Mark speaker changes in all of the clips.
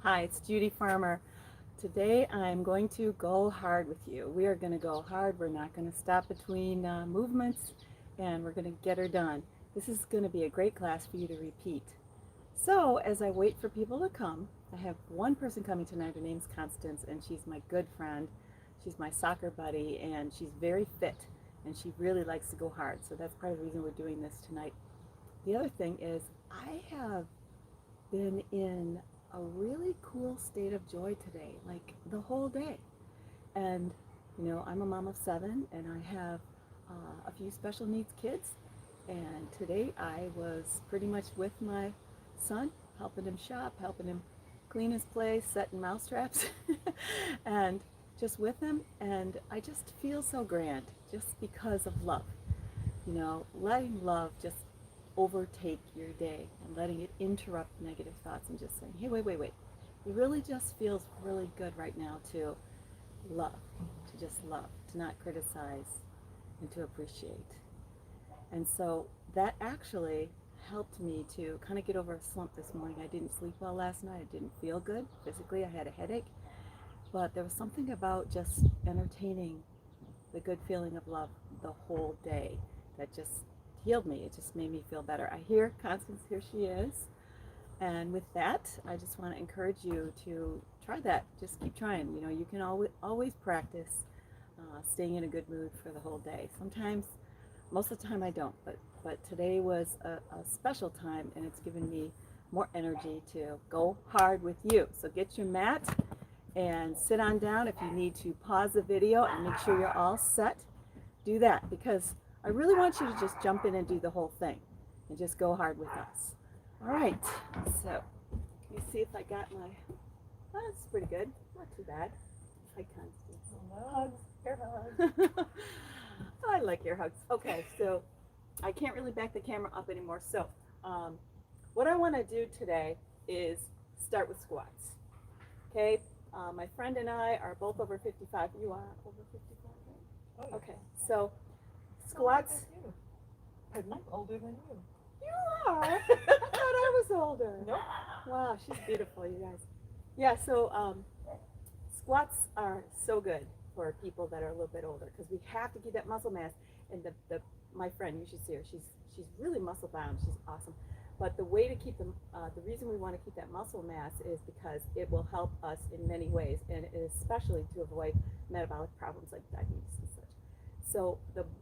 Speaker 1: Hi, it's Judy Farmer. Today I'm going to go hard with you. We are going to go hard. We're not going to stop between movements, and we're going to get her done. This is going to be a great class for you to repeat. So as I wait for people to come, I have one person coming tonight. Her name's Constance, and she's my good friend. She's my soccer buddy, and she's very fit, and she really likes to go hard. So that's part of the reason we're doing this tonight. The other thing is I have been in a really cool state of joy today, like the whole day. And, I'm a mom of 7 and I have a few special needs kids. And today I was pretty much with my son, helping him shop, helping him clean his place, setting mouse traps, and just with him. And I just feel so grand just because of love. Letting love just overtake your day and letting it interrupt negative thoughts and just saying, hey, wait. It really just feels really good right now to love, to just love, to not criticize, and to appreciate. And so that actually helped me to kind of get over a slump this morning. I didn't sleep well last night. I didn't feel good physically. I had a headache. But there was something about just entertaining the good feeling of love the whole day that just healed me. It just made me feel better. I hear Constance, here she is. And with that, I just want to encourage you to try that. Just keep trying. You can always practice staying in a good mood for the whole day. Sometimes, most of the time I don't, but today was a special time, and it's given me more energy to go hard with you. So get your mat and sit on down. If you need to pause the video and make sure you're all set, do that, because I really want you to just jump in and do the whole thing and just go hard with us. All right, so let me see if I got my, that's pretty good, not too bad. Hi, Constance.
Speaker 2: Hugs, air hugs.
Speaker 1: I like your hugs. Okay, so I can't really back the camera up anymore. So what I want to do today is start with squats. Okay, my friend and I are both over 55. You are over 55, right?
Speaker 2: Oh, yeah.
Speaker 1: Okay, so squats.
Speaker 2: I'm older than you.
Speaker 1: You are? I thought I was older.
Speaker 2: Nope.
Speaker 1: Wow, she's beautiful, you guys. Yeah, so squats are so good for people that are a little bit older because we have to keep that muscle mass. And my friend, you should see her. She's really muscle bound. She's awesome. But the way to keep them, the reason we want to keep that muscle mass is because it will help us in many ways, and especially to avoid metabolic problems like diabetes and such. So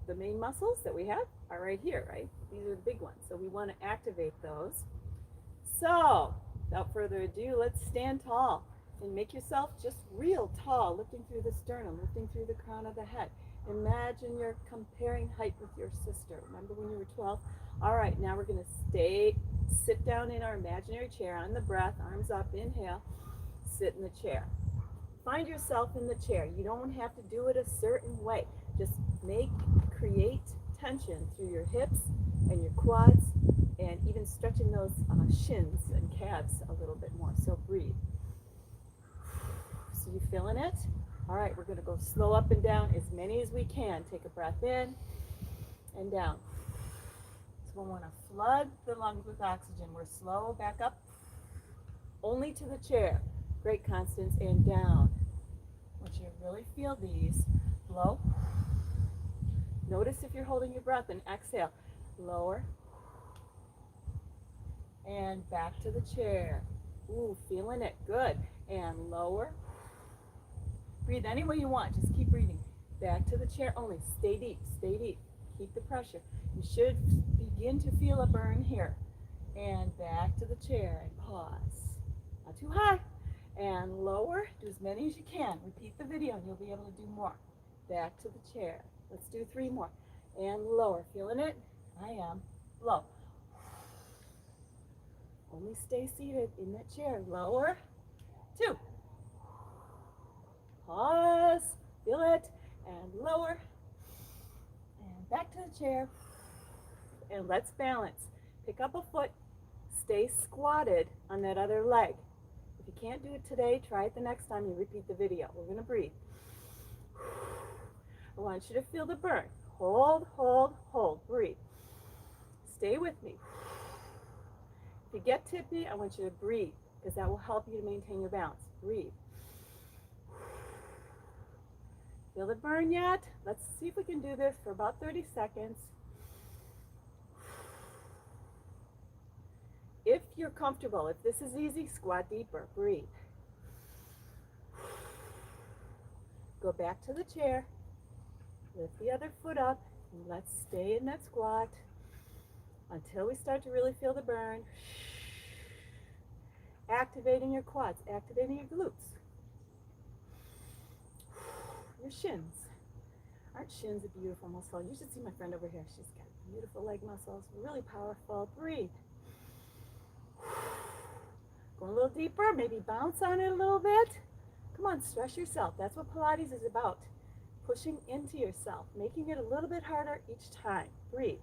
Speaker 1: the main muscles that we have are right here, right? These are the big ones. So we want to activate those. So without further ado, let's stand tall and make yourself just real tall, lifting through the sternum, lifting through the crown of the head. Imagine you're comparing height with your sister. Remember when you were 12? All right, now we're going to sit down in our imaginary chair on the breath, arms up, inhale, sit in the chair. Find yourself in the chair. You don't have to do it a certain way. Just create tension through your hips and your quads, and even stretching those shins and calves a little bit more. So breathe. So you feeling it? All right, we're going to go slow up and down as many as we can. Take a breath in and down. So we want to flood the lungs with oxygen. We're slow, back up, only to the chair. Great, Constance, and down. I want you to really feel these. Blow. Notice if you're holding your breath, and exhale. Lower. And back to the chair. Ooh, feeling it. Good. And lower. Breathe any way you want. Just keep breathing. Back to the chair only. Stay deep. Stay deep. Keep the pressure. You should begin to feel a burn here. And back to the chair and pause. Not too high. And lower. Do as many as you can. Repeat the video and you'll be able to do more. Back to the chair. Let's do 3 more. And lower. Feeling it? I am. Blow. Only stay seated in that chair. Lower. 2. Pause. Feel it. And lower. And back to the chair. And let's balance. Pick up a foot. Stay squatted on that other leg. If you can't do it today, try it the next time you repeat the video. We're going to breathe. I want you to feel the burn. Hold, hold, hold. Breathe. Stay with me. If you get tippy, I want you to breathe. because that will help you to maintain your balance. Breathe. Feel the burn yet? Let's see if we can do this for about 30 seconds. If you're comfortable, if this is easy, squat deeper. Breathe. Go back to the chair. Lift the other foot up, and let's stay in that squat until we start to really feel the burn. Activating your quads, activating your glutes. Your shins. Aren't shins a beautiful muscle? You should see my friend over here. She's got beautiful leg muscles, really powerful. Breathe. Go a little deeper, maybe bounce on it a little bit. Come on, stretch yourself. That's what Pilates is about. Pushing into yourself, making it a little bit harder each time. Breathe.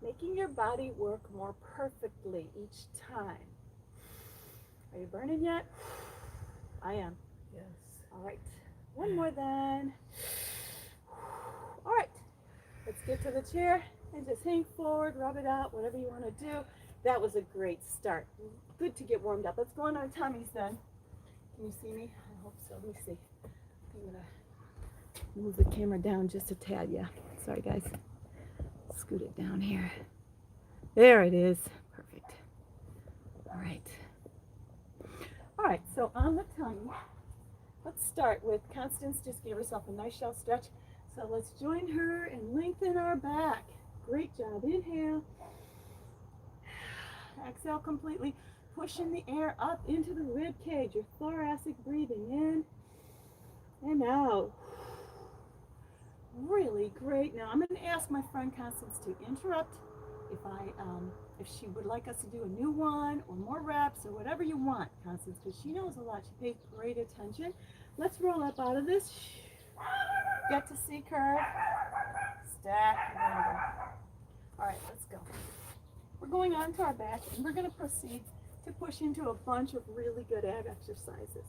Speaker 1: Making your body work more perfectly each time. Are you burning yet? I am.
Speaker 2: Yes.
Speaker 1: All right. One more then. All right. Let's get to the chair and just hang forward, rub it out, whatever you want to do. That was a great start. Good to get warmed up. Let's go on our tummies then. Can you see me? I hope so. Let me see. I'm going to move the camera down just a tad. Yeah. Sorry, guys. Scoot it down here. There it is. Perfect. All right. All right. So on the tummy, let's start with Constance. Just give herself a nice shelf stretch. So let's join her and lengthen our back. Great job. Inhale. Exhale completely. Pushing the air up into the rib cage. Your thoracic breathing in and out. Really great. Now I'm going to ask my friend Constance to interrupt if she would like us to do a new one or more reps or whatever you want, Constance, because she knows a lot. She pays great attention. Let's roll up out of this. Get to C curve. Stack. All right, let's go. We're going on to our back, and we're going to proceed to push into a bunch of really good ab exercises,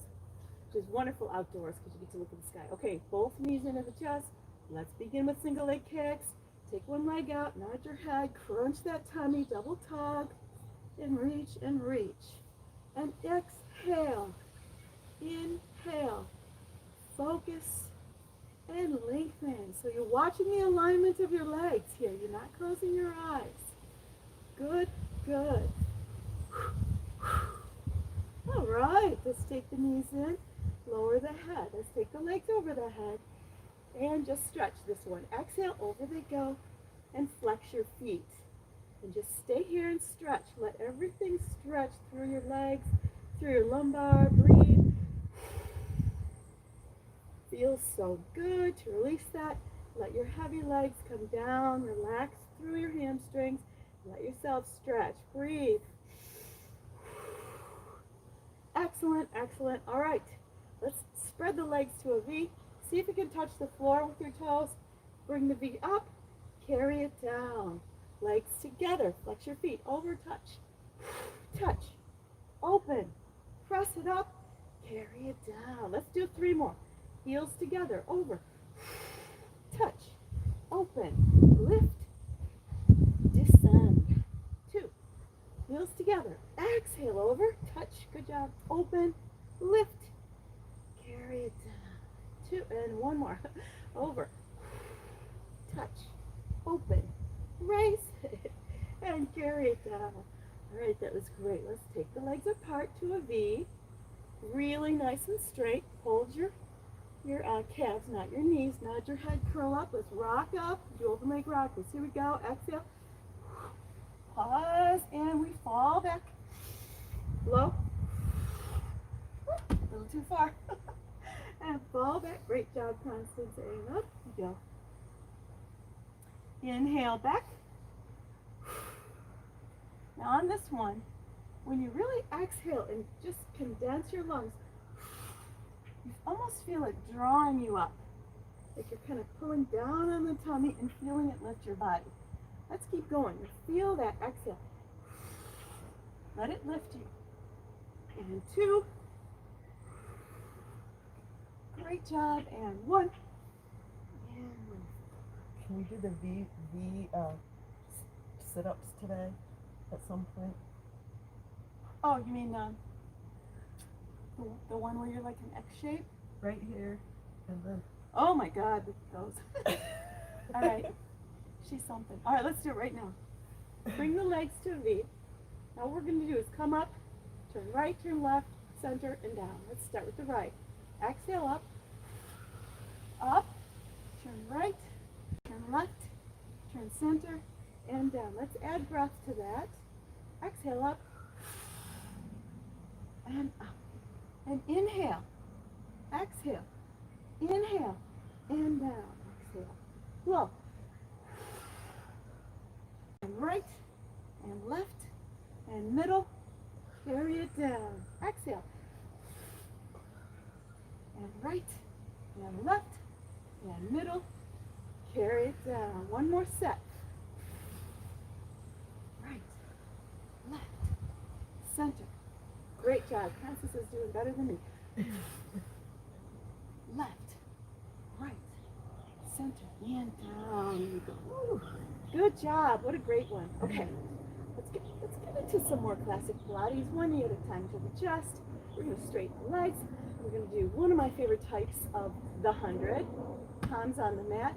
Speaker 1: which is wonderful outdoors because you get to look at the sky. Okay, both knees into the chest. Let's begin with single leg kicks. Take one leg out, nod your head, crunch that tummy, double tug, and reach and reach. And exhale, inhale, focus, and lengthen. So you're watching the alignment of your legs here. You're not closing your eyes. Good, good. All right, let's take the knees in, lower the head. Let's take the legs over the head and just stretch this one. Exhale, over they go, and flex your feet. And just stay here and stretch. Let everything stretch through your legs, through your lumbar. Breathe. Feels so good to release that. Let your heavy legs come down. Relax through your hamstrings. Let yourself stretch. Breathe. Excellent, excellent. All right, let's spread the legs to a V. See if you can touch the floor with your toes. Bring the V up. Carry it down. Legs together. Flex your feet. Over, touch. Touch. Open. Press it up. Carry it down. Let's do 3 more. Heels together. Over. Touch. Open. Lift. Descend. 2. Heels together. Exhale over. Touch. Good job. Open. Lift. Carry it down. 2. And 1 more. Over. Touch. Open. Raise it. And carry it down. All right, that was great. Let's take the legs apart to a V. Really nice and straight. Hold your calves, not your knees. Nod your head, curl up. Let's rock up. Do open leg rock. Here we go. Exhale. Pause, and we fall back. Low. A little too far. And fall back. Great job, Constance. And up you go. Inhale back. Now on this one, when you really exhale and just condense your lungs, you almost feel it drawing you up. Like you're kind of pulling down on the tummy and feeling it lift your body. Let's keep going. You feel that exhale. Let it lift you. And 2. Great job. And 1. And 1.
Speaker 2: Can we do the V sit-ups today at some point?
Speaker 1: Oh, you mean the one where you're like an X shape?
Speaker 2: Right here, and then.
Speaker 1: Oh my God, those. All right, she's something. All right, let's do it right now. Bring the legs to a V. Now what we're going to do is come up, turn right, turn left, center, and down. Let's start with the right. Exhale up, up, turn right, turn left, turn center, and down. Let's add breath to that. Exhale up, and up. And inhale, exhale, inhale, and down. Exhale, blow. And right, and left, and middle, carry it down. Exhale. And right, and left, and middle, carry it down. One more set. Right, left, center. Great job. Constance is doing better than me. Left, right, center, and down. You go. Woo. Good job. What a great one. Okay, let's get into some more classic Pilates, one knee at a time to the chest. We're going to straighten the legs. We're going to do one of my favorite types of the 100. Palms on the mat.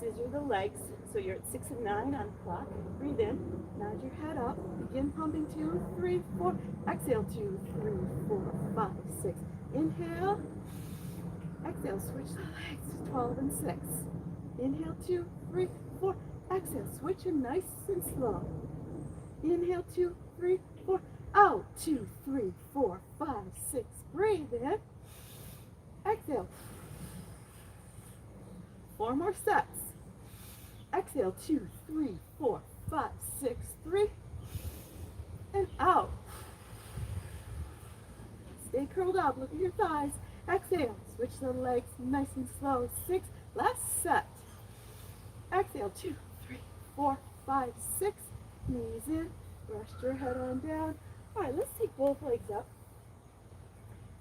Speaker 1: Scissor the legs so you're at 6 and 9 on the clock. Breathe in. Nod your head up. Begin pumping 2, 3, 4. Exhale 2, 3, 4, 5, 6. Inhale. Exhale. Switch the legs. 12 and 6. Inhale 2, 3, 4. Exhale. Switch them nice and slow. Inhale 2, 3, 4. Out. 2, 3, 4, 5, 6. Breathe in. Exhale. 4 more sets. Exhale, 2, 3, 4, 5, 6, 3. And out. Stay curled up. Look at your thighs. Exhale. Switch the legs nice and slow. 6. Last set. Exhale, 2, 3, 4, 5, 6. Knees in. Rest your head on down. All right, let's take both legs up.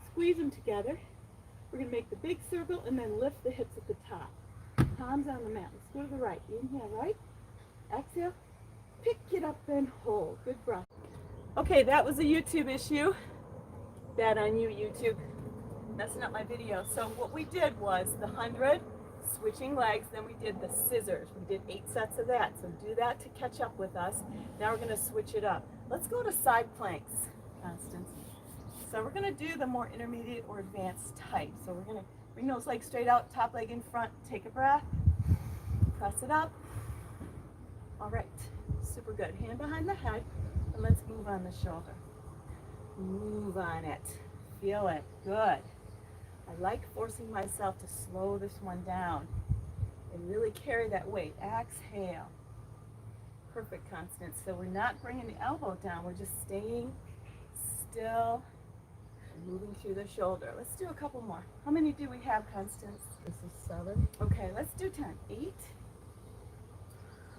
Speaker 1: Squeeze them together. We're going to make the big circle and then lift the hips at the top. Palms on the mat. Let's go to the right. Inhale, right. Exhale. Pick it up and hold. Good breath. Okay, that was a YouTube issue. Bad on you, YouTube. Messing up my video. So what we did was the 100, switching legs, then we did the scissors. We did 8 sets of that. So do that to catch up with us. Now we're going to switch it up. Let's go to side planks, Constance. So we're going to do the more intermediate or advanced type. So we're going to bring those legs straight out, top leg in front. Take a breath. Press it up. All right. Super good. Hand behind the head. And let's move on the shoulder. Move on it. Feel it. Good. I like forcing myself to slow this one down and really carry that weight. Exhale. Perfect, Constance. So we're not bringing the elbow down. We're just staying still. Moving through the shoulder. Let's do a couple more. How many do we have, Constance?
Speaker 2: This is 7.
Speaker 1: Okay, let's do 10. 8.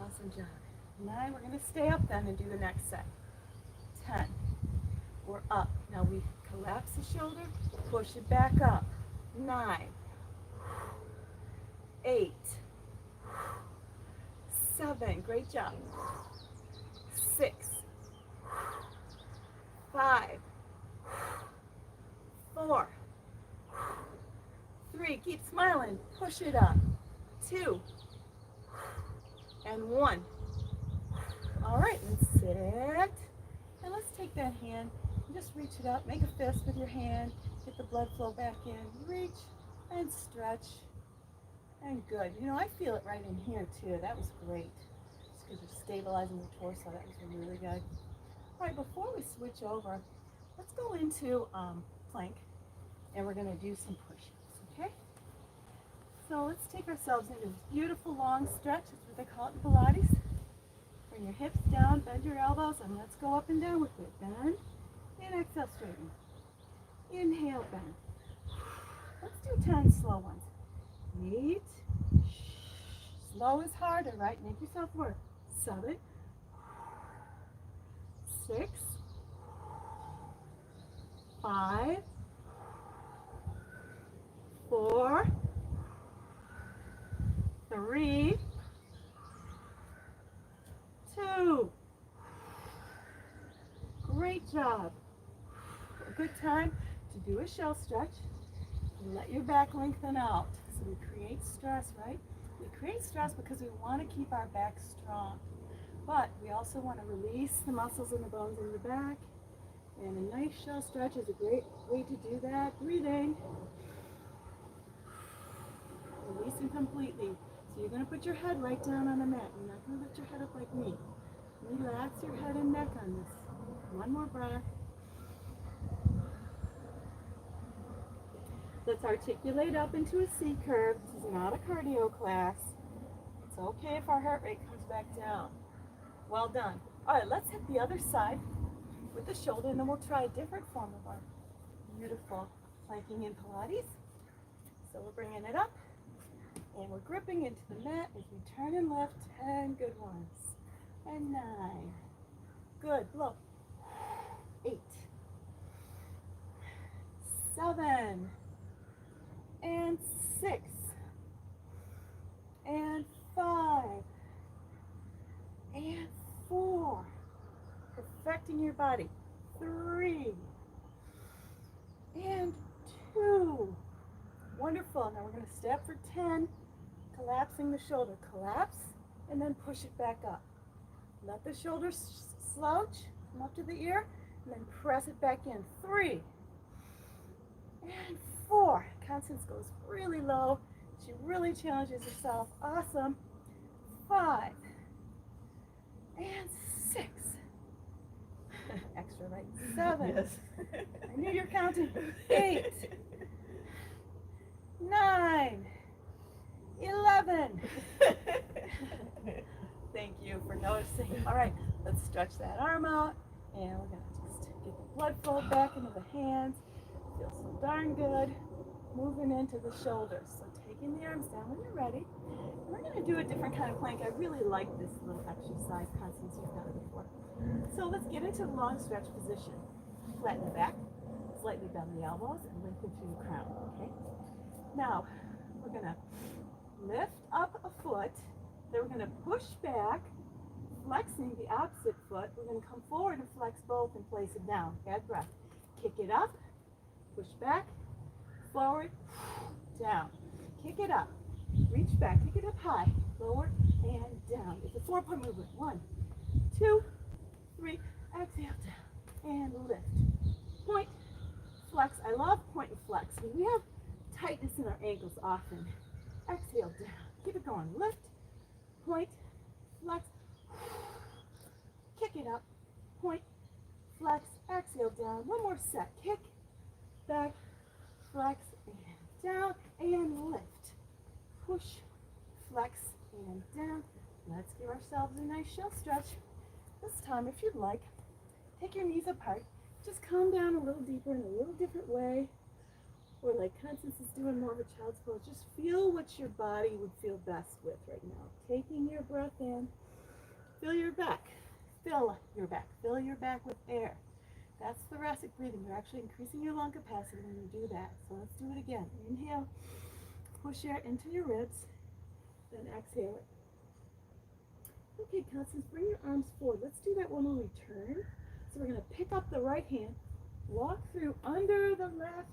Speaker 1: Awesome job. 9. We're going to stay up then and do the next set. 10. We're up. Now we collapse the shoulder, push it back up. 9. 8. 7. Great job. 6. 5. 4. 3. Keep smiling. Push it up. 2. And 1. All right, let's sit. And let's take that hand and just reach it up. Make a fist with your hand. Get the blood flow back in. Reach and stretch. And good. You know, I feel it right in here too. That was great. Just because you're stabilizing your torso. That was really good. All right, before we switch over, let's go into plank. And we're going to do some push-ups, okay? So let's take ourselves into this beautiful long stretch. That's what they call it in Pilates. Bring your hips down, bend your elbows, and let's go up and down with it. Bend, and exhale, straighten. Inhale, bend. Let's do 10 slow ones. 8. Slow is harder, right? Make yourself work. 7. 6. 5. 4. 3. 2. Great job. a good time to do a shell stretch and let your back lengthen out. So we create stress, right? We create stress because we want to keep our back strong. But we also want to release the muscles and the bones in the back. And a nice shell stretch is a great way to do that. Breathing. Releasing completely. So you're going to put your head right down on the mat. You're not going to lift your head up like me. Relax your head and neck on this. One more breath. Let's articulate up into a C curve. This is not a cardio class. It's okay if our heart rate comes back down. Well done. All right, let's hit the other side with the shoulder, and then we'll try a different form of our beautiful planking in Pilates. So we're bringing it up, and we're gripping into the mat as we turn and lift. 10 good ones. And 9. Good. Blow. 8. 7. And 6. And 5. And 4. Perfecting your body. 3. And 2. Wonderful. Now we're going to step for 10. Collapsing the shoulder. Collapse and then push it back up. Let the shoulder slouch, come up to the ear, and then press it back in. 3. And 4. Constance goes really low. She really challenges herself. Awesome. 5. And 6. Extra right. 7.
Speaker 2: Yes.
Speaker 1: I knew you're counting. 8. 9. 11. Thank you for noticing. All right, let's stretch that arm out, and we're going to just get the blood flow back into the hands. Feels so darn good. Moving into the shoulders. So taking the arms down when you're ready. And we're going to do a different kind of plank. I really like this little exercise, Constance. You've done it before. So let's get into the long stretch position. Flatten the back, slightly bend the elbows, and lengthen through the crown. Okay. Now we're going to lift up a foot. Then we're going to push back, flexing the opposite foot. We're going to come forward and flex both and place it down. Bad breath. Kick it up, push back, forward, down. Kick it up, reach back, kick it up high, lower, and down. It's a 4-point movement. 1, 2, 3, exhale down, and lift. Point, flex. I love point and flex. We have tightness in our ankles often. Exhale down. Keep it going. Lift, point, flex, kick it up, point, flex, exhale down. One more set. Kick, back, flex, and down, and lift. Push, flex, and down. Let's give ourselves a nice shell stretch. This time, if you'd like, take your knees apart. Just calm down a little deeper in a little different way. Or like Constance is doing more of a child's pose. Just feel what your body would feel best with right now. Taking your breath in. Fill your back. Fill your back. Fill your back with air. That's thoracic breathing. You're actually increasing your lung capacity when you do that. So let's do it again. Inhale. Push air into your ribs. Then exhale it. Okay, Constance, bring your arms forward. Let's do that when we turn. So we're going to pick up the right hand. Walk through under the left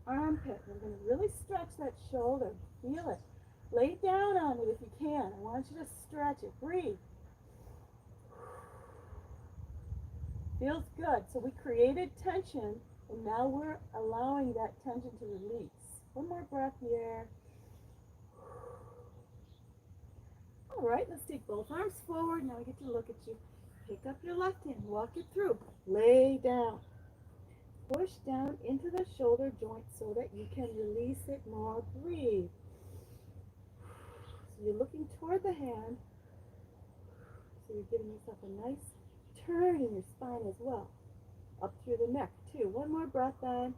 Speaker 1: armpit. We're going to really stretch that shoulder. Feel it. Lay down on it if you can. I want you to stretch it. Breathe. Feels good. So we created tension, and now we're allowing that tension to release. One more breath here. All right, let's take both arms forward. Now I get to look at you. Pick up your left hand. Walk it through. Lay down. Push down into the shoulder joint so that you can release it more. Breathe. So you're looking toward the hand. So you're giving yourself a nice turn in your spine as well. Up through the neck too. One more breath in.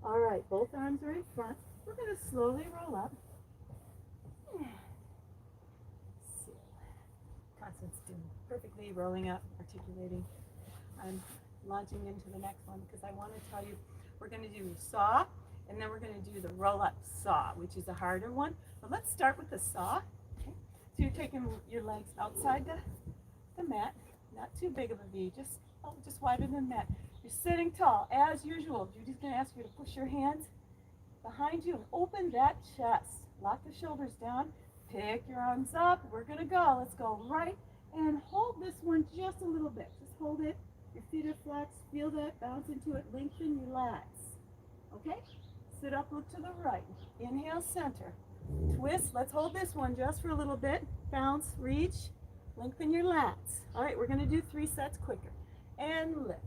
Speaker 1: All right, both arms are in front. We're going to slowly roll up. Constance doing perfectly, rolling up, articulating. I'm launching into the next one because I want to tell you we're going to do saw, and then we're going to do the roll-up saw, which is a harder one. But let's start with the saw. Okay. So you're taking your legs outside the mat, not not too big of a V, just wider than that. You're sitting tall, as usual. Judy's going to ask you to push your hands behind you and open that chest. Lock the shoulders down. Pick your arms up. We're going to go. Let's go right and hold this one just a little bit. Just hold it. Your feet are flexed. Feel that. Bounce into it. Lengthen, relax. Okay? Sit up, look to the right. Inhale, center. Twist. Let's hold this one just for a little bit. Bounce, reach. Lengthen your lats. All right, we're going to do 3 sets quicker. And lift.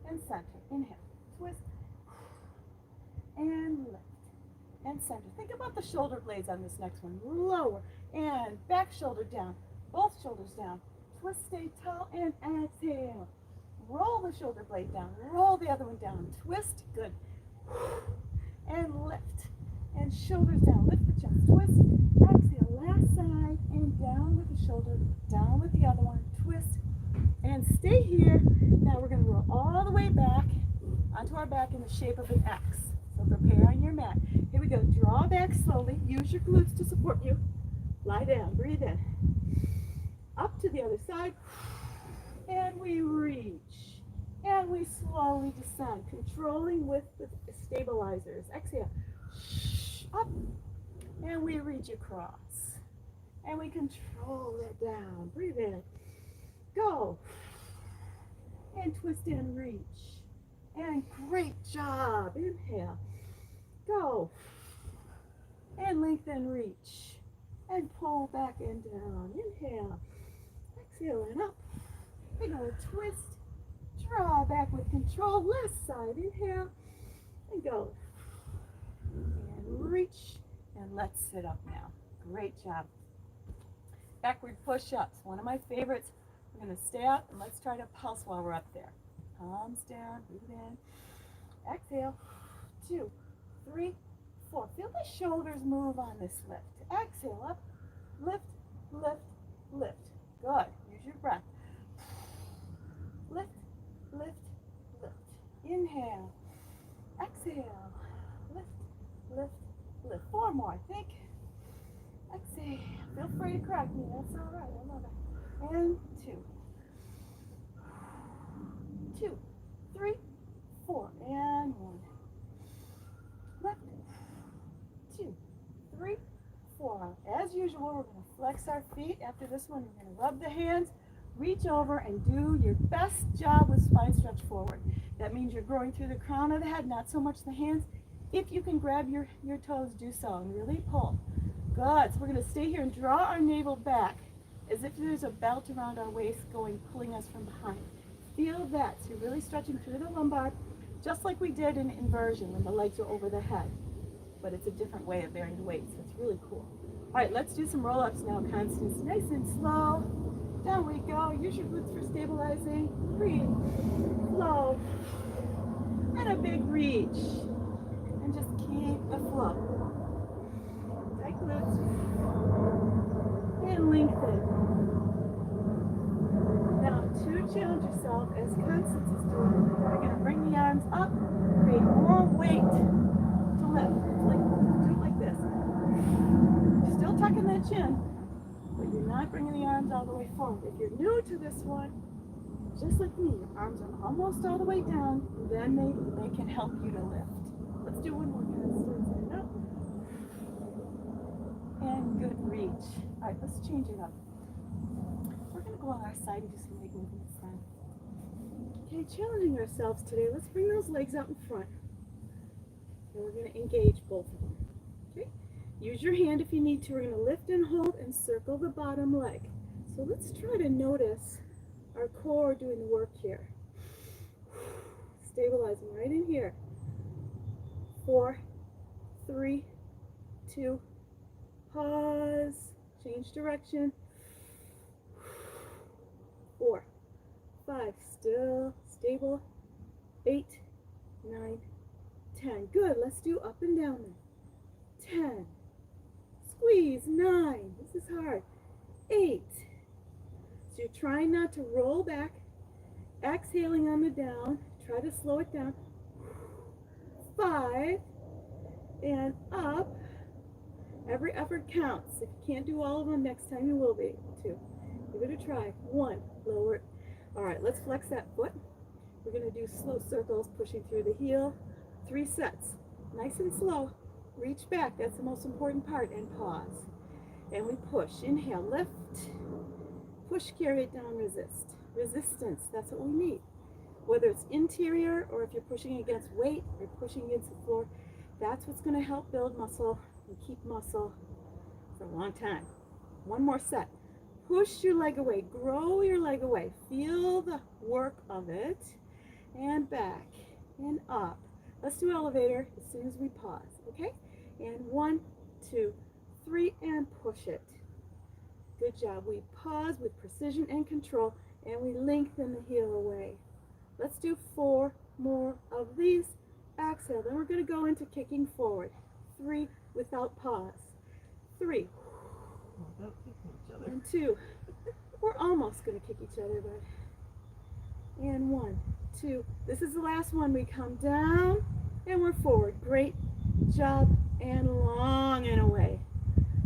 Speaker 1: And center. Inhale. Twist. And lift. And center. Think about the shoulder blades on this next one. Lower. And back shoulder down. Both shoulders down. Twist, stay tall, and exhale. Roll the shoulder blade down. Roll the other one down. Twist. Good. And lift. And shoulders down. Lift the chest. Twist. Exhale. Last side. And down with the shoulder. Down with the other one. Twist. And stay here. Now we're going to roll all the way back onto our back in the shape of an X. So prepare on your mat. Here we go. Draw back slowly. Use your glutes to support you. Lie down. Breathe in. Up to the other side. And we reach. And we slowly descend, controlling with the stabilizers. Exhale. Up. And we reach across. And we control it down. Breathe in. Go. And twist and reach. And great job. Inhale. Go. And lengthen, reach. And pull back and down. Inhale. Exhale and up. Big old twist. Draw back with control. Left side. Inhale. And go. And reach. And let's sit up now. Great job. Backward push-ups. One of my favorites. We're going to stay up and let's try to pulse while we're up there. Palms down. Breathe in. Exhale. 2, 3, 4. Feel the shoulders move on this lift. Exhale up. Lift, lift, lift. Good. Use your breath. Lift, lift, lift. Inhale. Exhale. Lift, lift, lift. 4 more. Think. Exhale. Feel free to correct me. That's all right. I love it. And 2. 2, 3, 4. And 1. Lift. 2, 3, 4. As usual, we're going to flex our feet. After this one, we're going to rub the hands, reach over, and do your best job with spine stretch forward. That means you're growing through the crown of the head, not so much the hands. If you can grab your toes, do so, and really pull. Good. So we're going to stay here and draw our navel back as if there's a belt around our waist pulling us from behind. Feel that. So you're really stretching through the lumbar, just like we did in inversion when the legs are over the head. But it's a different way of bearing the weight, so it's really cool. All right, let's do some roll-ups now, Constance. Nice and slow. Down we go. Use your glutes for stabilizing. Breathe. Flow. And a big reach. And just keep the flow. Tight glutes. And lengthen. Now, to challenge yourself, as Constance is doing, you're going to bring the arms up, create more weight to lift. Do it like this. You're still tucking that chin, but you're not bringing the arms all the way forward. If you're new to this one, just like me, your arms are almost all the way down, then they can help you to lift. Let's do one more, Constance. Stand up. And good reach. All right, let's change it up. We're going to go on our side and do some leg movements then. Okay, challenging ourselves today. Let's bring those legs out in front. And we're going to engage both of them. Okay? Use your hand if you need to. We're going to lift and hold and circle the bottom leg. So let's try to notice our core doing the work here. Stabilizing right in here. 4, 3, 2, pause, change direction. 4, 5, still, stable. 8, 9, 10. Good. Let's do up and down then. 10. Squeeze. 9. This is hard. 8. So you're trying not to roll back. Exhaling on the down. Try to slow it down. 5. And up. Every effort counts. If you can't do all of them, next time you will be able to. Give it a try. 1. Lower it. right, let's flex that foot. We're going to do slow circles, pushing through the heel. 3 sets. Nice and slow. Reach back. That's the most important part. And pause. And we push. Inhale, lift. Push, carry it down, resist. Resistance. That's what we need. Whether it's interior or if you're pushing against weight or pushing against the floor, that's what's going to help build muscle and keep muscle for a long time. One more set. Push your leg away. Grow your leg away. Feel the work of it. And back and up. Let's do elevator as soon as we pause, okay? And 1, 2, 3, and push it. Good job. We pause with precision and control, and we lengthen the heel away. Let's do 4 more of these. Exhale. Then we're going to go into kicking forward. 3 without pause. 3.
Speaker 2: Without kicking each other.
Speaker 1: And 2. We're almost going to kick each other, but. And 1, 2. This is the last one. We come down and we're forward. Great job. And long and away.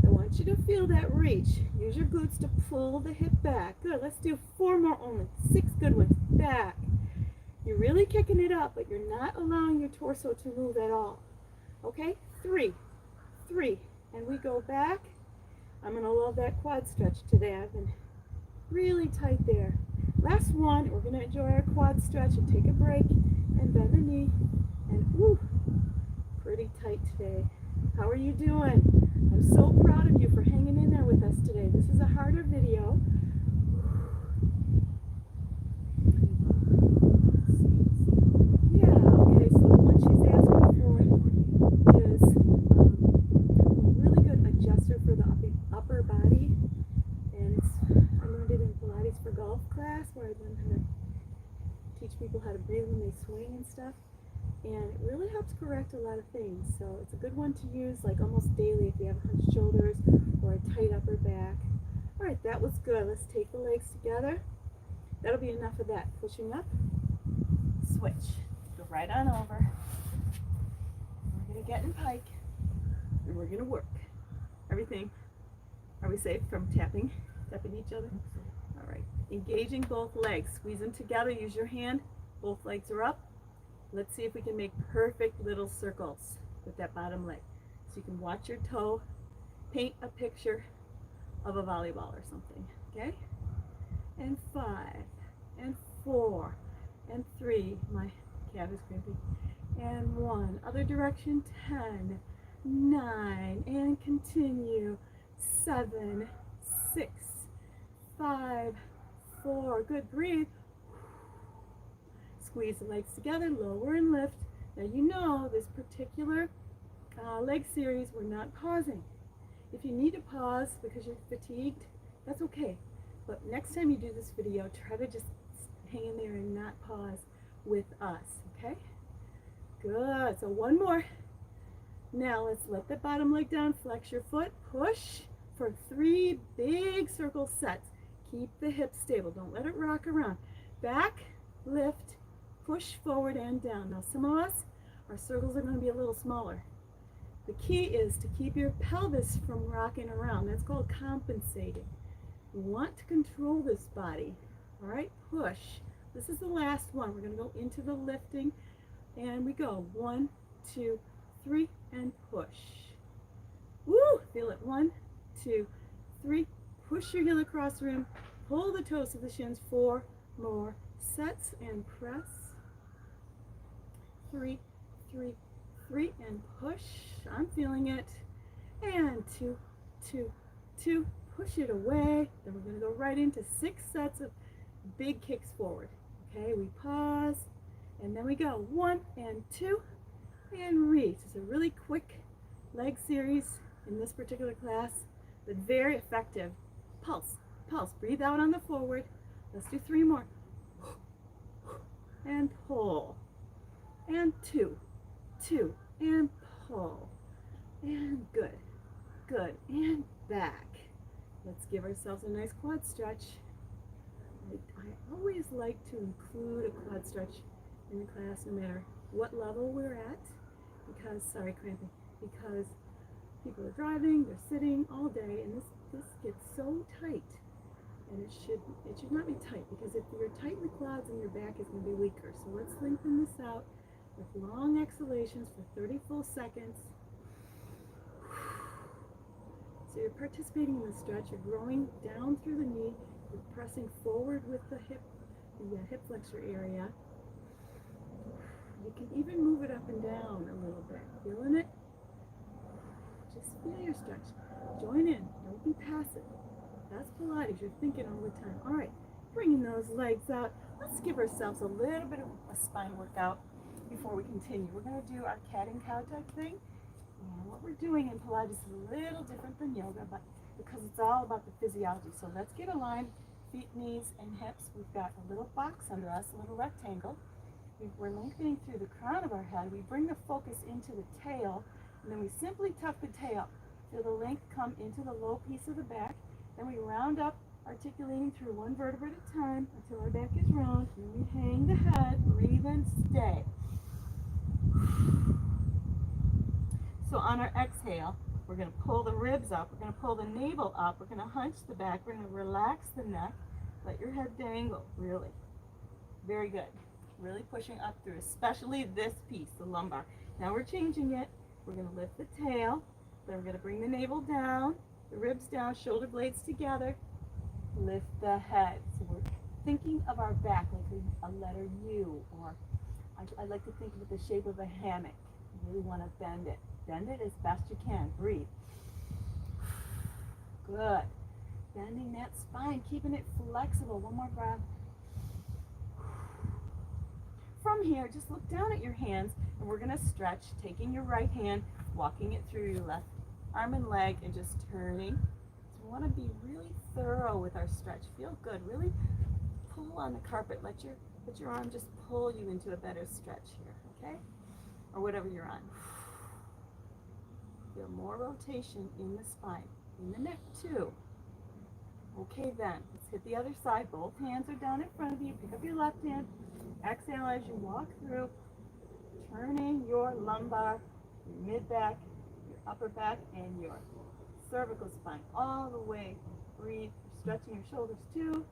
Speaker 1: I want you to feel that reach. Use your glutes to pull the hip back. Good. Let's do 4 more only. 6 good ones. Back. You're really kicking it up, but you're not allowing your torso to move at all. Okay? 3. 3. And we go back. I'm going to love that quad stretch today. I've been really tight there. Last one. We're going to enjoy our quad stretch and take a break and bend the knee. And woo, pretty tight today. How are you doing? I'm so proud of you for hanging in there with us today. This is a harder video. Yeah, okay, so what she's asking for is a really good adjuster for the upper body. And I learned it in Pilates for golf class, where I learned how to teach people how to breathe when they swing and stuff. And it really helps correct a lot of things. So it's a good one to use like almost daily if you have hunched shoulders or a tight upper back. All right, that was good. Let's take the legs together. That'll be enough of that. Pushing up, switch. Go right on over. We're going to get in pike and we're going to work. Everything. Are we safe from tapping each other? All right. Engaging both legs. Squeeze them together. Use your hand. Both legs are up. Let's see if we can make perfect little circles with that bottom leg. So you can watch your toe, paint a picture of a volleyball or something, okay? And 5, and 4, and 3, my calf is cramping, and 1, other direction, 10, 9, and continue, 7, 6, 5, 4, good, breathe. Squeeze the legs together, lower and lift. Now you know this particular leg series, we're not pausing. If you need to pause because you're fatigued, that's okay. But next time you do this video, try to just hang in there and not pause with us, okay? Good, so 1 more. Now let's let the bottom leg down, flex your foot, push for 3 big circle sets. Keep the hips stable, don't let it rock around. Back, lift, push forward and down. Now some of us, our circles are going to be a little smaller. The key is to keep your pelvis from rocking around. That's called compensating. You want to control this body. All right, push. This is the last one. We're going to go into the lifting and we go 1, 2, 3 and push. Woo! Feel it. 1, 2, 3. Push your heel across the room. Pull the toes to the shins. 4 more sets and press. 3, 3, 3 and push. I'm feeling it. And 2, 2, 2. Push it away. Then we're going to go right into 6 sets of big kicks forward. Okay, we pause and then we go 1 and 2 and reach. It's a really quick leg series in this particular class, but very effective. Pulse, pulse. Breathe out on the forward. Let's do 3 more. And pull. And 2, 2, and pull. And good, good. And back. Let's give ourselves a nice quad stretch. I always like to include a quad stretch in the class no matter what level we're at, because, sorry, cramping, because people are driving, they're sitting all day, and this gets so tight. And it should not be tight, because if you're tight in the quads, and your back is going to be weaker. So let's lengthen this out with long exhalations for 30 full seconds. So you're participating in the stretch. You're growing down through the knee. You're pressing forward with the hip flexor area. You can even move it up and down a little bit. Feeling it? Just feel your stretch. Join in. Don't be passive. That's Pilates. You're thinking all the time. All right, bringing those legs out. Let's give ourselves a little bit of a spine workout before we continue. We're going to do our cat and cow type thing. And what we're doing in Pilates is a little different than yoga, but because it's all about the physiology. So let's get aligned, feet, knees, and hips. We've got a little box under us, a little rectangle. We're lengthening through the crown of our head. We bring the focus into the tail, and then we simply tuck the tail. Feel the length come into the low piece of the back. Then we round up, articulating through one vertebra at a time until our back is round. Then we hang the head, breathe and stay. So on our exhale, we're going to pull the ribs up, we're going to pull the navel up, we're going to hunch the back, we're going to relax the neck, let your head dangle, really. Very good. Really pushing up through, especially this piece, the lumbar. Now we're changing it. We're going to lift the tail, then we're going to bring the navel down, the ribs down, shoulder blades together, lift the head. So we're thinking of our back like a letter U, or I like to think of it the shape of a hammock. You really want to bend it. Bend it as best you can. Breathe. Good. Bending that spine, keeping it flexible. One more breath. From here, just look down at your hands, and we're going to stretch, taking your right hand, walking it through your left arm and leg, and just turning. So we want to be really thorough with our stretch. Feel good. Really pull on the carpet. Let your arm just pull you into a better stretch here, okay? Or whatever you're on. Feel more rotation in the spine, in the neck too. Okay then, let's hit the other side. Both hands are down in front of you. Pick up your left hand. Exhale as you walk through, turning your lumbar, your mid-back, your upper back, and your cervical spine all the way. Breathe. You're stretching your shoulders too.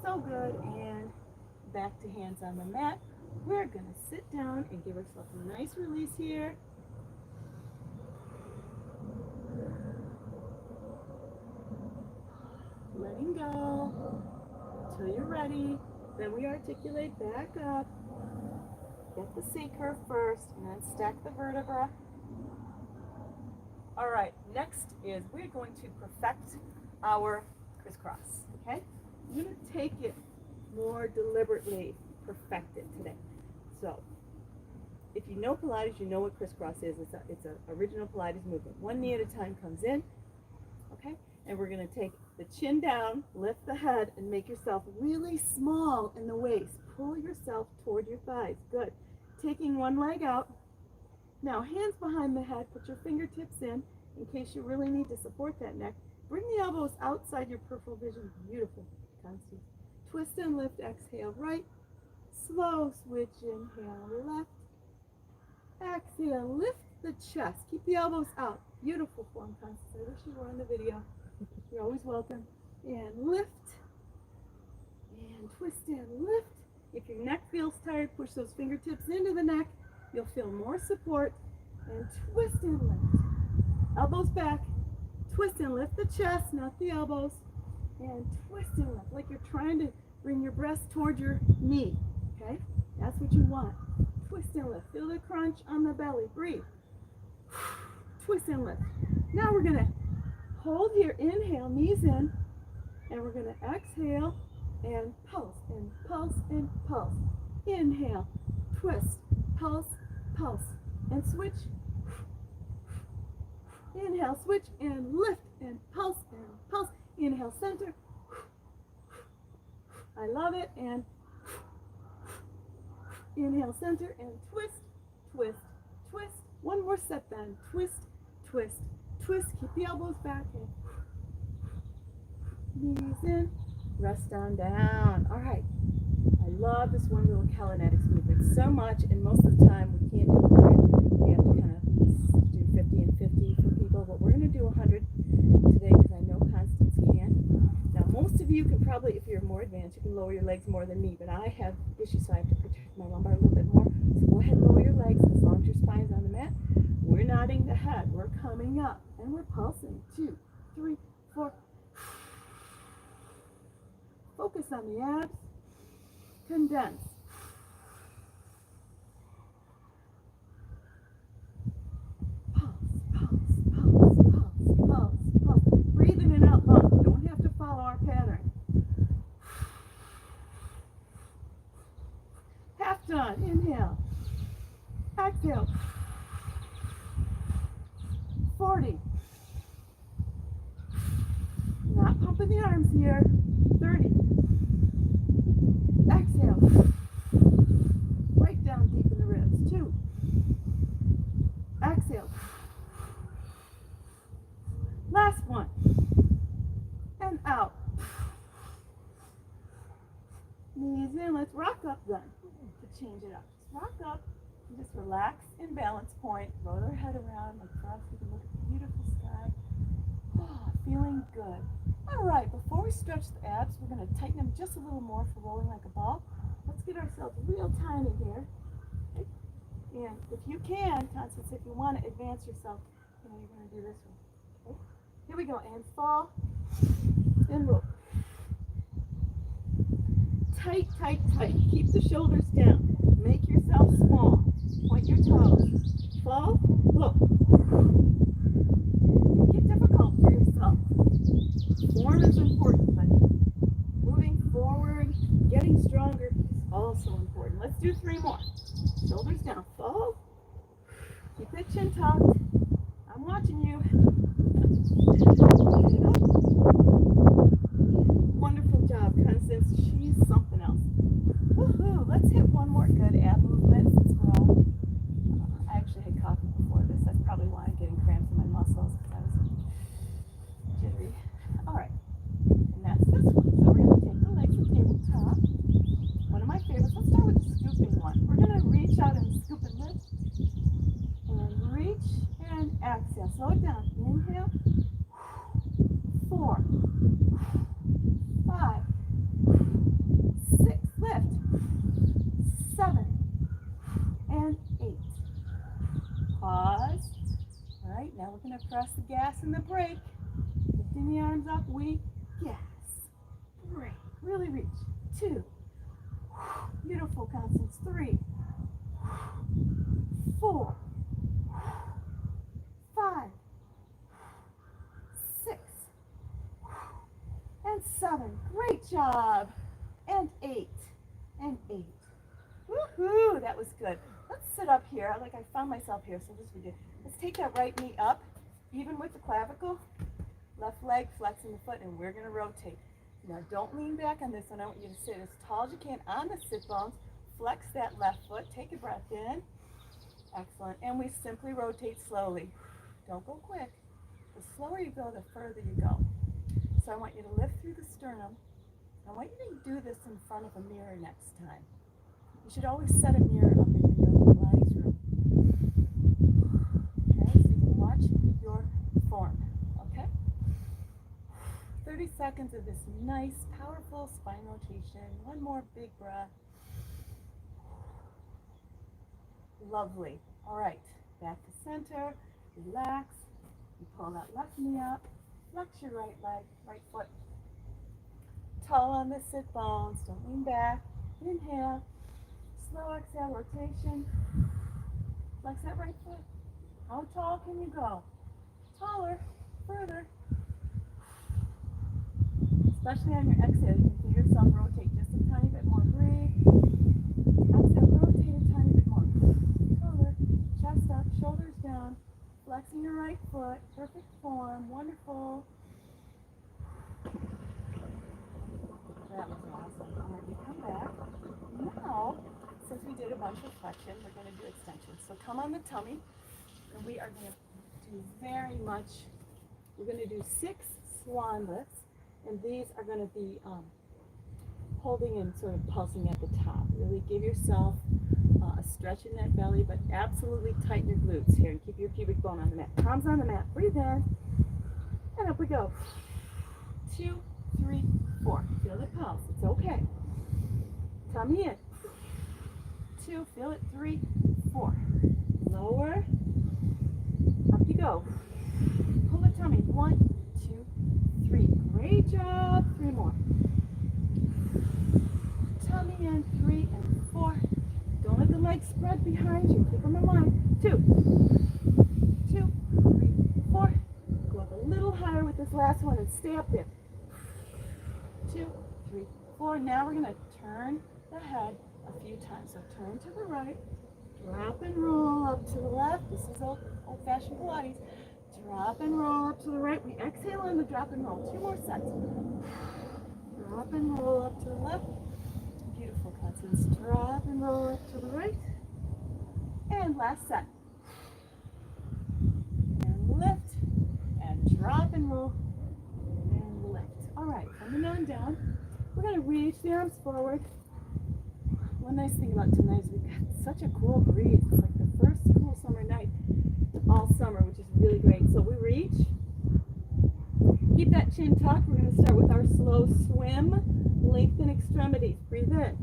Speaker 1: So good. And back to hands on the mat. We're going to sit down and give ourselves a nice release here. Letting go until you're ready. Then we articulate back up. Get the C curve first, and then stack the vertebra. All right, next is we're going to perfect our crisscross, okay? I'm going to take it more deliberately, perfect it today. So, if you know Pilates, you know what crisscross is. It's an original Pilates movement. One knee at a time comes in, okay? And we're going to take the chin down, lift the head, and make yourself really small in the waist. Pull yourself toward your thighs. Good. Taking one leg out. Now, hands behind the head. Put your fingertips in case you really need to support that neck. Bring the elbows outside your peripheral vision. Beautiful. Constance. Twist and lift. Exhale right. Slow switch. Inhale left. Exhale. Lift the chest. Keep the elbows out. Beautiful form, Constance. I wish you were on the video. You're always welcome. And lift. And twist and lift. If your neck feels tired, push those fingertips into the neck. You'll feel more support. And twist and lift. Elbows back. Twist and lift the chest, not the elbows. And twist and lift, like you're trying to bring your breast toward your knee. Okay? That's what you want. Twist and lift. Feel the crunch on the belly. Breathe. Twist and lift. Now we're going to hold here. Inhale, knees in. And we're going to exhale and pulse and pulse and pulse. Inhale, twist, pulse, pulse. And switch. Inhale, switch, and lift, and pulse, and pulse. Inhale, center. I love it. And inhale, center, and twist, twist, twist. One more set then. Twist, twist, twist. Keep the elbows back. And knees in. Rest on down. All right. I love this one little calisthenics movement so much, and most of the time we can't do it. We have to kind of do 50 and 50 for people, but we're going to do 100 today because I know Constance can. Now, most of you can probably, if you're more advanced, you can lower your legs more than me, but I have issues, so I have to protect my lumbar a little bit more. So go ahead and lower your legs as long as your spine's on the mat. We're nodding the head. We're coming up, and we're pulsing. 2, 3, 4. Focus on the abs. Condense. Pulse. Breathe in and out long. You don't have to follow our pattern. Half done. Inhale. Exhale. 40. Not pumping the arms here. 30. Exhale. Right down deep in the ribs. 2. Exhale. Last one. And out. Knees in. Let's rock up then. To change it up. Just rock up. And just relax in balance point. Roll their head around like frogs. You can look at the beautiful sky. Oh, feeling good. All right. Before we stretch the abs, we're going to tighten them just a little more for rolling like a ball. Let's get ourselves real tiny here. Okay. And if you can, Constance, if you want to advance yourself, you're going to do this one. Okay. Here we go, and fall, and roll. Tight. Keep the shoulders down. Make yourself small. Point your toes. Fall, look. Make it difficult for yourself. Form is important, but moving forward, getting stronger is also important. Let's do 3 more. Shoulders down. Fall. Keep that chin tucked. I'm watching you. Wonderful job, Constance. She's something else. Woohoo! Let's hit one more good ab movement since we're all. I actually had coffee before this. That's probably why I'm getting cramps in my muscles because I was jittery. All right, and that's this one. So we're going to take the legs to tabletop. One of my favorites. Let's start with the scooping one. We're going to reach out and scoop and lift. And reach and exhale. Slow it down. Inhale. 4, 5, 6. Lift. 7 and 8. Pause. All right, now we're going to press the gas and the brake. Lifting the arms up. We gas. Brake. Really reach. 2. Beautiful, Constance. 3, 4, 5, 6, and 7. Great job. And 8. And 8. Woohoo! That was good. Let's sit up here. Like I found myself here, so this we did. Let's take that right knee up, even with the clavicle. Left leg flexing the foot, and we're going to rotate. Now don't lean back on this one. I want you to sit as tall as you can on the sit bones. Flex that left foot. Take a breath in. Excellent. And we simply rotate slowly. Don't go quick. The slower you go, the further you go. So I want you to lift through the sternum. I want you to do this in front of a mirror next time. You should always set a mirror up in your yoga Pilates room. Okay, so you can watch your form. Okay? 30 seconds of this nice, powerful spine rotation. One more big breath. Lovely. All right, back to center. Relax. You pull that left knee up. Flex your right leg, right foot. Tall on the sit bones. Don't lean back. Inhale. Slow exhale, rotation. Flex that right foot. How tall can you go? Taller. Further. Especially on your exhale, you can feel yourself rotate just a tiny bit more. Breathe. Exhale, rotate a tiny bit more. Taller. Chest up, shoulders down. Flexing your right foot. Perfect form. Wonderful. That was awesome. All right, you come back. Now, since we did a bunch of flexion, we're going to do extension. So come on the tummy, and we are going to do we're going to do 6 swan lifts, and these are going to be holding and sort of pulsing at the top. Really give yourself a stretch in that belly, but absolutely tighten your glutes here and keep your pubic bone on the mat. Palms on the mat. Breathe in, and up we go. 2, 3, 4. Feel the pulse. It's okay. Tummy in. 2. Feel it. 3, 4. Lower. Up you go. Pull the tummy. 1, 2, 3. Great job. 3 more. Tummy in. 3 and 4. Don't let the legs spread behind you. Keep them in line. 2, 2, 3, 4. Go up a little higher with this last one and stay up there. 2, 3, 4. Now we're going to turn the head a few times. So turn to the right, drop and roll up to the left. This is old-fashioned Pilates. Drop and roll up to the right. We exhale on the drop and roll. 2 more sets. Drop and roll up to the left. Beautiful, Constance. Drop and roll up to the right. And last set. And lift. And drop and roll. And lift. All right, coming on down. We're going to reach the arms forward. One nice thing about tonight is we've got such a cool breeze. It's like the first cool summer night all summer, which is really great. So we reach. Keep that chin tucked. We're going to start with our slow swim. Lengthen extremities. Breathe in.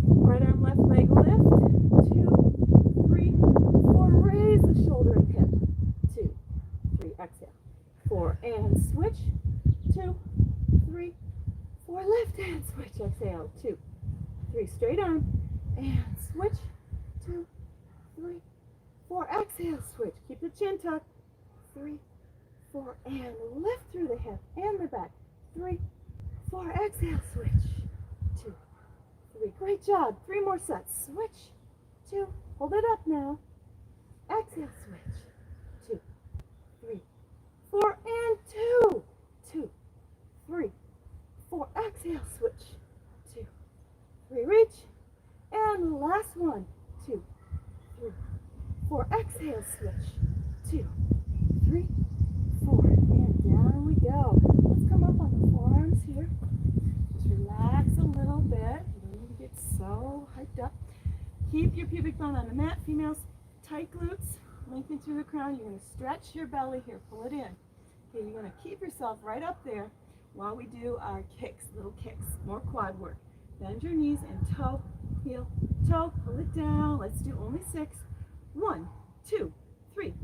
Speaker 1: Right arm, left leg lift. 2, 3, 4. Raise the shoulder and hip. 2, 3. Exhale. 4 and switch. 2, 3, 4. Left hand switch. Exhale. 2, 3. Straight arm and switch. 2, 3, 4. Exhale. Switch. Keep the chin tucked. 3, 4. And lift through the hip and the back. 3, 4. Exhale. Switch. 2, 3. Great job. 3 more sets. Switch. 2. Hold it up now. Exhale. Switch. 2, 3, 4. And 2. 2, 3, 4. Exhale. Switch. 2, 3. Reach. And last one. 2, 3, 4. Exhale. Switch. 2, 3, 4. And down we go. Let's come up on the forearms here. Just relax a little bit. You don't need to get so hyped up. Keep your pubic bone on the mat. Females, tight glutes. Lengthen through the crown. You're going to stretch your belly here. Pull it in. Okay, you're going to keep yourself right up there while we do our kicks, little kicks. More quad work. Bend your knees and toe, heel, toe. Pull it down. Let's do only 6. 1, 2, 3.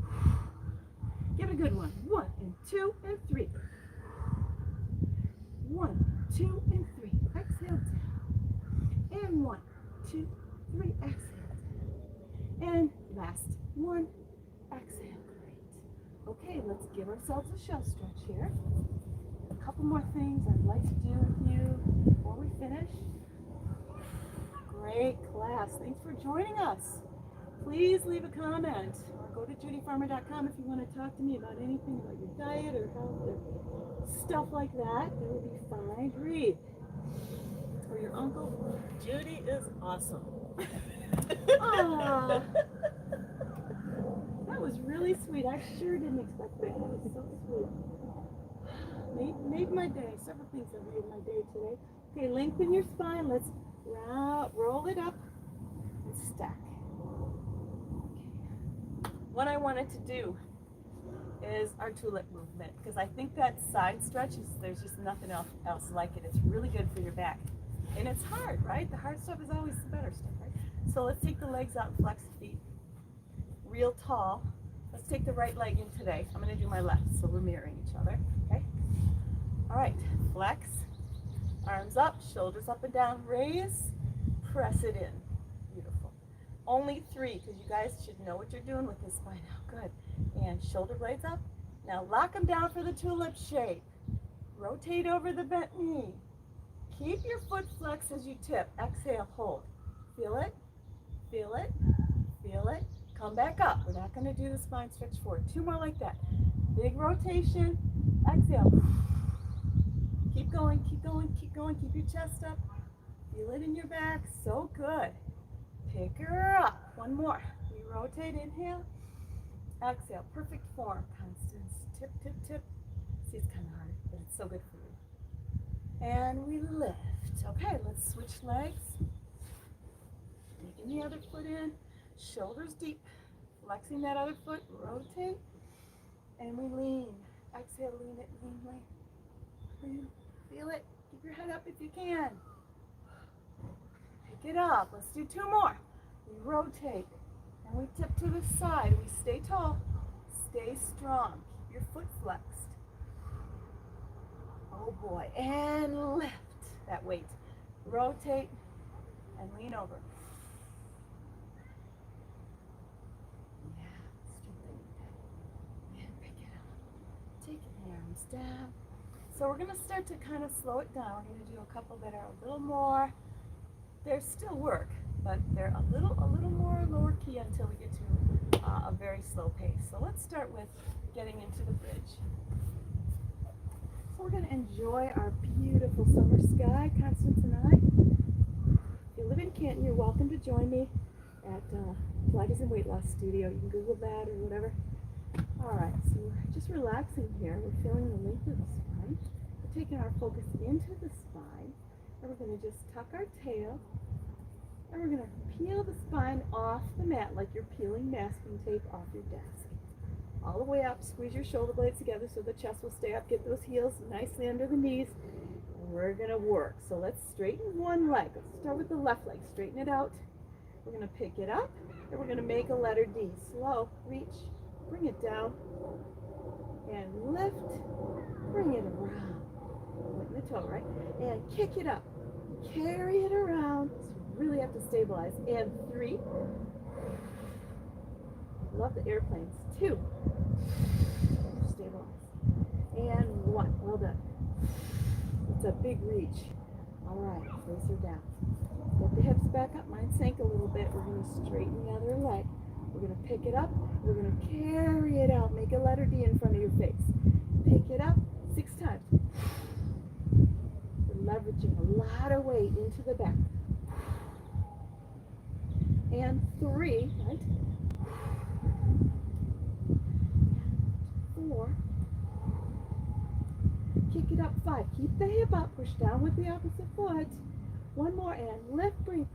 Speaker 1: Give it a good one. 1 and 2 and 3. 1, 2 and 3. Exhale down. And 1, 2, 3. Exhale down. And last 1. Exhale. Great. Okay, let's give ourselves a shell stretch here. A couple more things I'd like to do with you before we finish. Great class. Thanks for joining us. Please leave a comment or go to JudyFarmer.com if you want to talk to me about anything about your diet or health or stuff like that. That would be fine. Breathe. Or your uncle.
Speaker 2: Judy is awesome.
Speaker 1: Aww. That was really sweet. I sure didn't expect that. That was so sweet. Made my day. Several things have made my day today. Okay, lengthen your spine. Let's roll it up and stack. What I wanted to do is our tulip movement, because I think that side stretch there's just nothing else like it. It's really good for your back. And it's hard, right? The hard stuff is always the better stuff, right? So let's take the legs out and flex the feet. Real tall. Let's take the right leg in today. I'm going to do my left, so we're mirroring each other, okay? All right, flex. Arms up, shoulders up and down. Raise, press it in. Beautiful. Only 3, because you guys should know what you're doing with this by now. Good. And shoulder blades up. Now lock them down for the tulip shape. Rotate over the bent knee. Keep your foot flexed as you tip. Exhale, hold. Feel it, feel it, feel it. Come back up. We're not going to do the spine stretch forward. 2 more like that. Big rotation. Exhale. Keep going, keep going, keep going. Keep your chest up. Feel it in your back. So good. Pick her up. 1 more. We rotate. Inhale. Exhale. Perfect form. Constance. Tip, tip, tip. See, it's kind of hard, but it's so good for you. And we lift. Okay, let's switch legs. Take bring the other foot in, shoulders deep, flexing that other foot, rotate, and we lean. Exhale, lean it, lean, lean. Lean. Feel it. Keep your head up if you can. Pick it up. Let's do 2 more. We rotate, and we tip to the side. We stay tall, stay strong. Keep your foot flexed. Oh boy, and lift that weight. Rotate and lean over. Yeah, strengthen your and pick it up. Take your arms down. So we're going to start to kind of slow it down. We're going to do a couple that are a little more, there's still work, but they're a little more lower key until we get to a very slow pace. So let's start with getting into the bridge. So we're going to enjoy our beautiful summer sky, Constance and I. If you live in Canton, you're welcome to join me at Pilates and Weight Loss Studio. You can Google that or whatever. All right, so we're just relaxing here. We're feeling the length of the spine. We're taking our focus into the spine, and we're going to just tuck our tail, and we're going to peel the spine off the mat like you're peeling masking tape off your desk. All the way up, squeeze your shoulder blades together so the chest will stay up. Get those heels nicely under the knees. And we're going to work. So let's straighten one leg. Let's start with the left leg. Straighten it out. We're going to pick it up, and we're going to make a letter D. Slow, reach, bring it down, and lift, bring it around. Point the toe, right? And kick it up. Carry it around. So you really have to stabilize. And 3. Love the airplanes. 2. Stabilize. And 1. Well done. It's a big reach. All right, face her down. Get the hips back up. Mine sank a little bit. We're going to straighten the other leg. We're going to pick it up. We're going to carry it out. Make a letter D in front of your face. Pick it up 6 times. We're leveraging a lot of weight into the back. And 3, right? 4. Kick it up 5. Keep the hip up. Push down with the opposite foot. 1 more and lift. Breathe.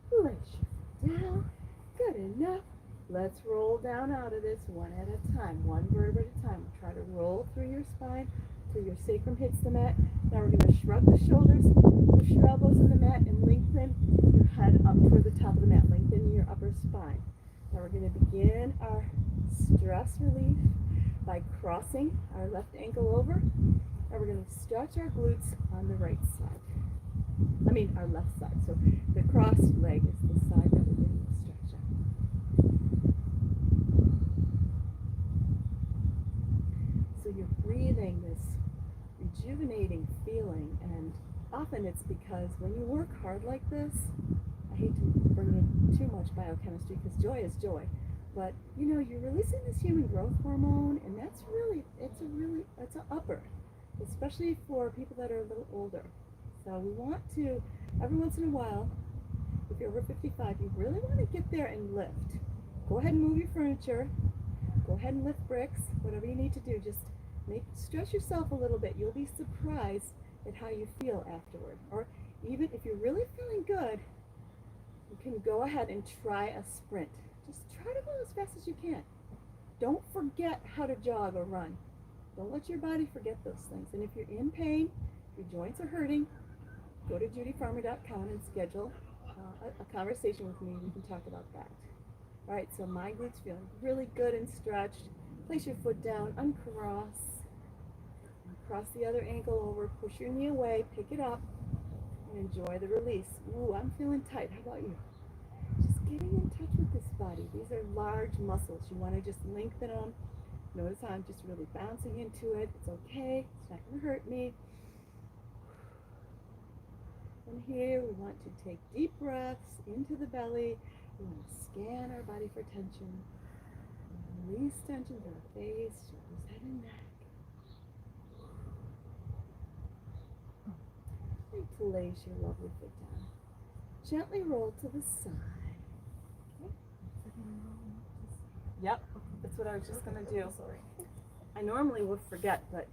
Speaker 1: Place your foot down. Good enough. Let's roll down out of this one at a time. 1 vertebra at a time. Try to roll through your spine till your sacrum hits the mat. Now we're going to shrug the shoulders, push your elbows in the mat, and lengthen your head up toward the top of the mat. Lengthen your upper spine. Now we're going to begin our stress relief by crossing our left ankle over, and we're going to stretch our glutes on the right side. Our left side. So the crossed leg is the side that we're going to stretch out. So you're breathing this rejuvenating feeling, and often it's because when you work hard like this, I hate to bring in too much biochemistry because joy is joy, but you're releasing this human growth hormone, and that's really, it's an upper, especially for people that are a little older. So we want to, every once in a while, if you're over 55, you really want to get there and lift. Go ahead and move your furniture. Go ahead and lift bricks, whatever you need to do. Just stretch yourself a little bit. You'll be surprised at how you feel afterward. Or even if you're really feeling good, you can go ahead and try a sprint. Just try to go as fast as you can. Don't forget how to jog or run. Don't let your body forget those things. And if you're in pain, if your joints are hurting, go to JudyFarmer.com and schedule a conversation with me. We can talk about that. All right, so my glutes feeling really good and stretched. Place your foot down, uncross. Cross the other ankle over, push your knee away, pick it up, and enjoy the release. Ooh, I'm feeling tight. How about you? Just getting in touch with this body. These are large muscles. You want to just lengthen them. Notice how I'm just really bouncing into it. It's okay. It's not going to hurt me. And here we want to take deep breaths into the belly. We want to scan our body for tension. Release tension to the face, shoulders, head, and neck. And place your lovely foot down. Gently roll to the side. Okay. Yep, that's what I was just going to do. Sorry. I normally would forget, but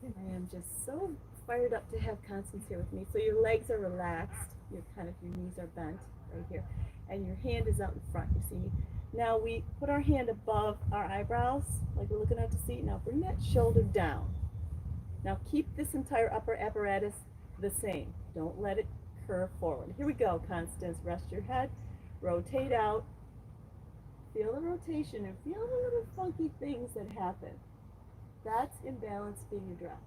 Speaker 1: I am just so fired up to have Constance here with me. So your legs are relaxed. your knees are bent right here, and your hand is out in front. You see me? Now we put our hand above our eyebrows, like we're looking out to sea. Now bring that shoulder down. Now keep this entire upper apparatus the same. Don't let it curve forward. Here we go, Constance. Rest your head, rotate out. Feel the rotation and feel the little funky things that happen. That's imbalance being addressed.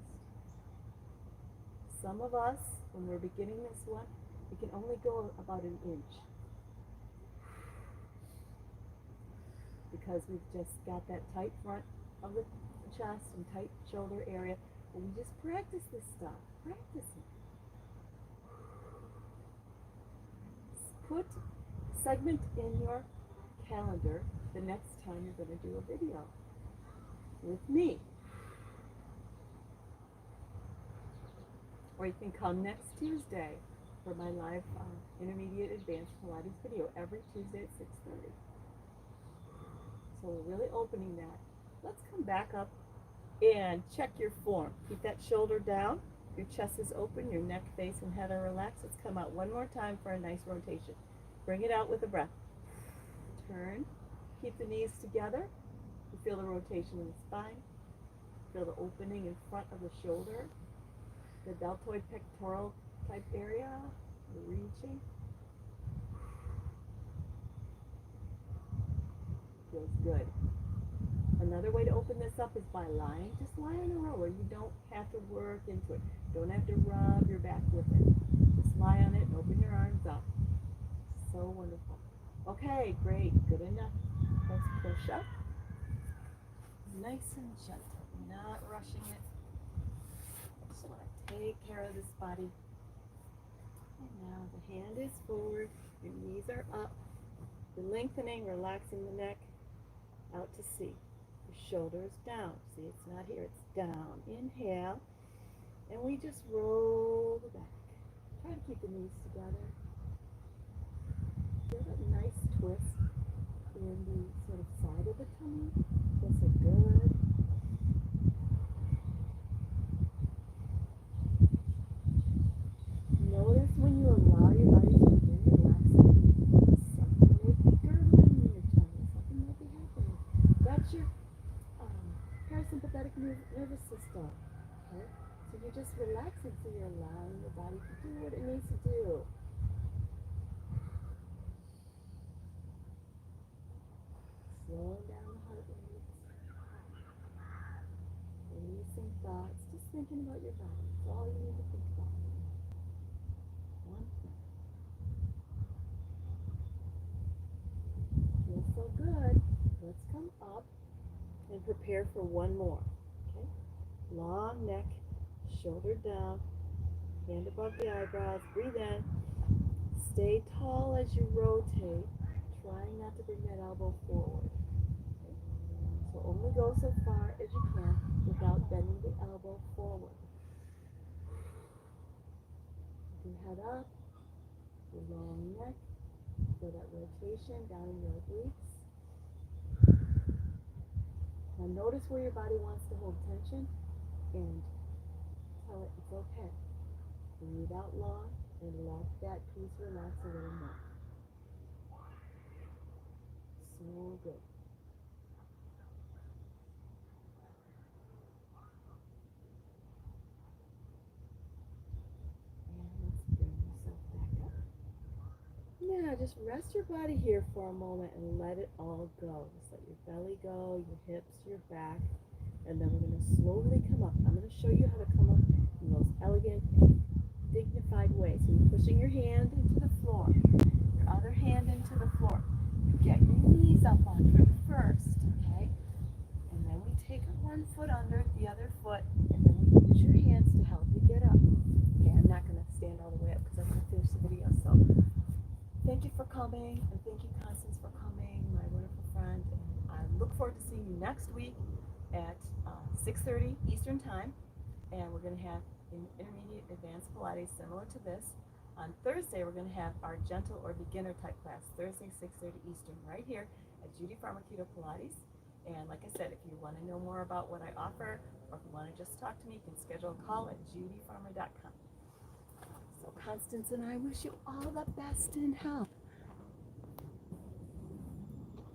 Speaker 1: Some of us, when we're beginning this one, we can only go about an inch. Because we've just got that tight front of the chest and tight shoulder area. But we just practice this stuff. Practice it. Put a segment in your calendar the next time you're going to do a video with me. Or you can come next Tuesday for my live intermediate advanced Pilates video every Tuesday at 6:30. So we're really opening that. Let's come back up and check your form. Keep that shoulder down. Your chest is open. Your neck, face, and head are relaxed. Let's come out one more time for a nice rotation. Bring it out with a breath. Turn. Keep the knees together. You feel the rotation in the spine. Feel the opening in front of the shoulder. The deltoid pectoral type area. Reaching. Feels good. Another way to open this up is by lying. Just lie on a row where you don't have to work into it. Don't have to rub your back with it. Just lie on it and open your arms up. So wonderful. Okay, great. Good enough. Let's push up. Nice and gentle. Not rushing it. Just want to take care of this body. And now the hand is forward. Your knees are up. You're lengthening, relaxing the neck. Out to sea. Your shoulders down. See, it's not here, it's down. Inhale. And we just roll the back. Try to keep the knees together. Feel that nice twist in the sort of side of the tummy. Feels so good. Notice when you allow your body to begin relaxing, something may be gurgling in your tummy. Something may be happening. That's your parasympathetic nervous system. Okay? So you're just relaxing, so you're allowing your body to do what it needs to do. Slowing down the heart rates. Releasing thoughts. Just thinking about your body. That's all you need to think about. One thing. Feels so good. Let's come up and prepare for one more. Okay? Long neck, shoulder down, hand above the eyebrows. Breathe in. Stay tall as you rotate. Trying not to bring that elbow forward. Okay? So only go so far as you can without bending the elbow forward. Your head up, your long neck, feel that rotation down in your obliques. Now notice where your body wants to hold tension and tell it it's okay. Breathe out long and let that piece relax a little more. So good. And let's bring yourself back up. Now just rest your body here for a moment and let it all go. Just let your belly go, your hips, your back. And then we're going to slowly come up. I'm going to show you how to come up in the most elegant, dignified way. So you're pushing your hand into the floor, your other hand into the floor. Get your knees up onto it first, okay? And then we take one foot under the other foot, and then we use your hands to help you get up. Okay, I'm not going to stand all the way up because I'm going to finish the video. So thank you for coming, and thank you, Constance, for coming, my wonderful friend. And I look forward to seeing you next week at 6:30 Eastern Time, and we're going to have an intermediate advanced Pilates similar to this. On Thursday, we're going to have our gentle or beginner type class, Thursday, 6:30 Eastern, right here at Judy Farmer-Pilates. And like I said, if you want to know more about what I offer, or if you want to just talk to me, you can schedule a call at JudyFarmer.com. So Constance and I wish you all the best in health.